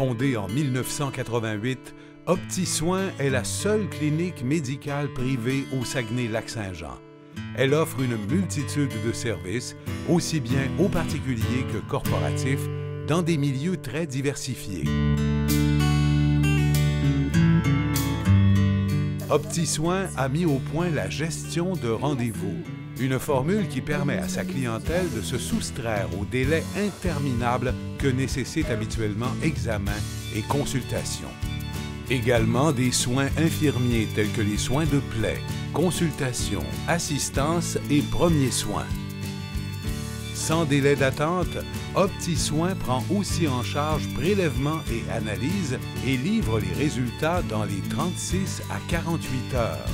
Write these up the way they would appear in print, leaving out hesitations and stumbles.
Fondée en 1988, OptiSoin est la seule clinique médicale privée au Saguenay-Lac-Saint-Jean. Elle offre une multitude de services, aussi bien aux particuliers que corporatifs, dans des milieux très diversifiés. OptiSoin a mis au point la gestion de rendez-vous, une formule qui permet à sa clientèle de se soustraire aux délais interminables que nécessitent habituellement examens et consultations. Également des soins infirmiers tels que les soins de plaie, consultation, assistance et premiers soins. Sans délai d'attente, OptiSoin prend aussi en charge prélèvements et analyses et livre les résultats dans les 36 à 48 heures.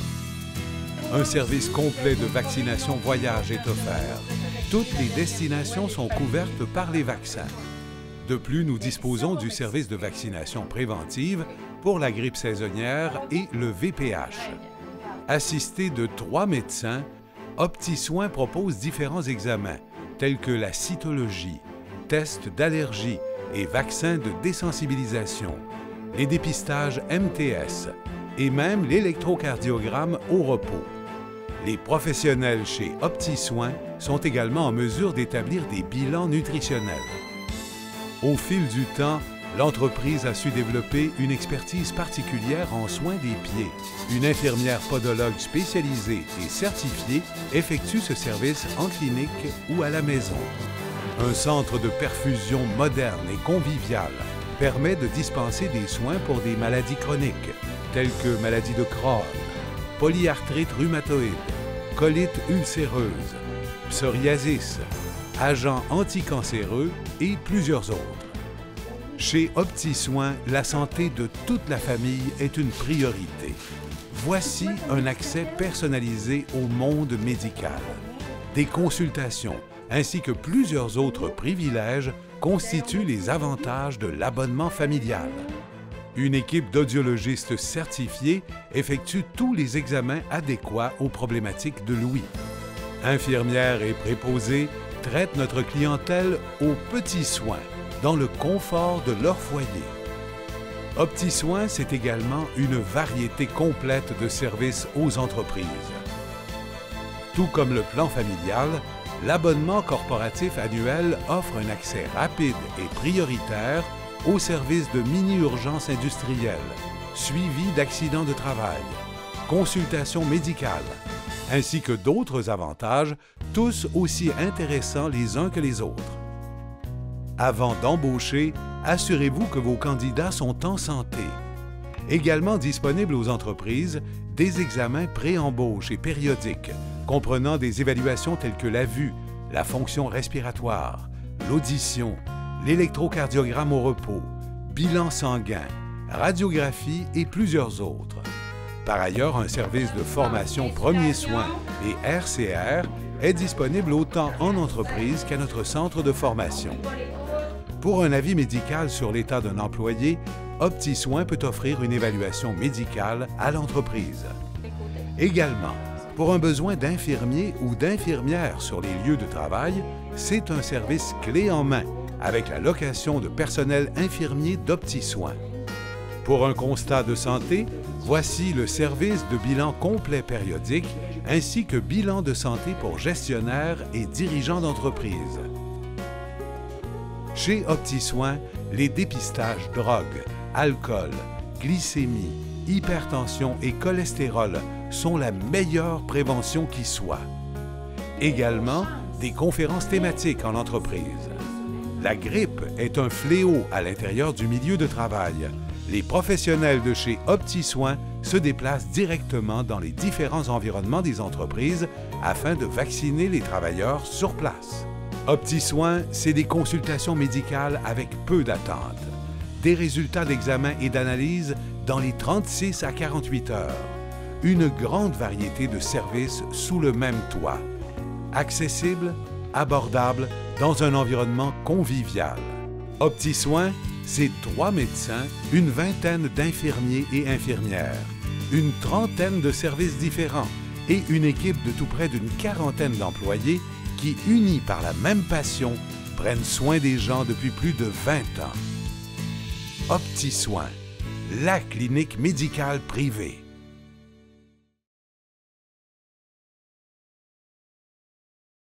Un service complet de vaccination voyage est offert. Toutes les destinations sont couvertes par les vaccins. De plus, nous disposons du service de vaccination préventive pour la grippe saisonnière et le VPH. Assisté de 3 médecins, OptiSoin propose différents examens, tels que la cytologie, tests d'allergie et vaccins de désensibilisation, les dépistages MTS et même l'électrocardiogramme au repos. Les professionnels chez OptiSoin sont également en mesure d'établir des bilans nutritionnels. Au fil du temps, l'entreprise a su développer une expertise particulière en soins des pieds. Une infirmière podologue spécialisée et certifiée effectue ce service en clinique ou à la maison. Un centre de perfusion moderne et convivial permet de dispenser des soins pour des maladies chroniques, telles que maladie de Crohn, polyarthrite rhumatoïde, colite ulcéreuse, psoriasis, agents anticancéreux et plusieurs autres. Chez OptiSoin, la santé de toute la famille est une priorité. Voici un accès personnalisé au monde médical. Des consultations, ainsi que plusieurs autres privilèges constituent les avantages de l'abonnement familial. Une équipe d'audiologistes certifiés effectue tous les examens adéquats aux problématiques de l'ouïe. Infirmières et préposés traitent notre clientèle aux petits soins, dans le confort de leur foyer. OptiSoin, c'est également une variété complète de services aux entreprises. Tout comme le plan familial, l'abonnement corporatif annuel offre un accès rapide et prioritaire aux services de mini-urgence industrielle, suivi d'accidents de travail, consultation médicale, ainsi que d'autres avantages, tous aussi intéressants les uns que les autres. Avant d'embaucher, assurez-vous que vos candidats sont en santé. Également disponibles aux entreprises, des examens pré-embauche et périodiques, comprenant des évaluations telles que la vue, la fonction respiratoire, l'audition, l'électrocardiogramme au repos, bilan sanguin, radiographie et plusieurs autres. Par ailleurs, un service de formation premiers soins et RCR est disponible autant en entreprise qu'à notre centre de formation. Pour un avis médical sur l'état d'un employé, OptiSoin peut offrir une évaluation médicale à l'entreprise. Également, pour un besoin d'infirmier ou d'infirmière sur les lieux de travail, c'est un service clé en main avec la location de personnel infirmier d'OptiSoin. Pour un constat de santé, voici le service de bilan complet périodique ainsi que bilan de santé pour gestionnaires et dirigeants d'entreprise. Chez OptiSoin, les dépistages drogue, alcool, glycémie, hypertension et cholestérol sont la meilleure prévention qui soit. Également, des conférences thématiques en entreprise. La grippe est un fléau à l'intérieur du milieu de travail. Les professionnels de chez OptiSoin se déplacent directement dans les différents environnements des entreprises afin de vacciner les travailleurs sur place. OptiSoin, c'est des consultations médicales avec peu d'attente, des résultats d'examen et d'analyse dans les 36 à 48 heures, une grande variété de services sous le même toit, accessible, abordable, dans un environnement convivial. OptiSoin, c'est 3 médecins, une vingtaine d'infirmiers et infirmières, une trentaine de services différents et une équipe de tout près d'une quarantaine d'employés qui, unis par la même passion, prennent soin des gens depuis plus de 20 ans. OptiSoin, la clinique médicale privée.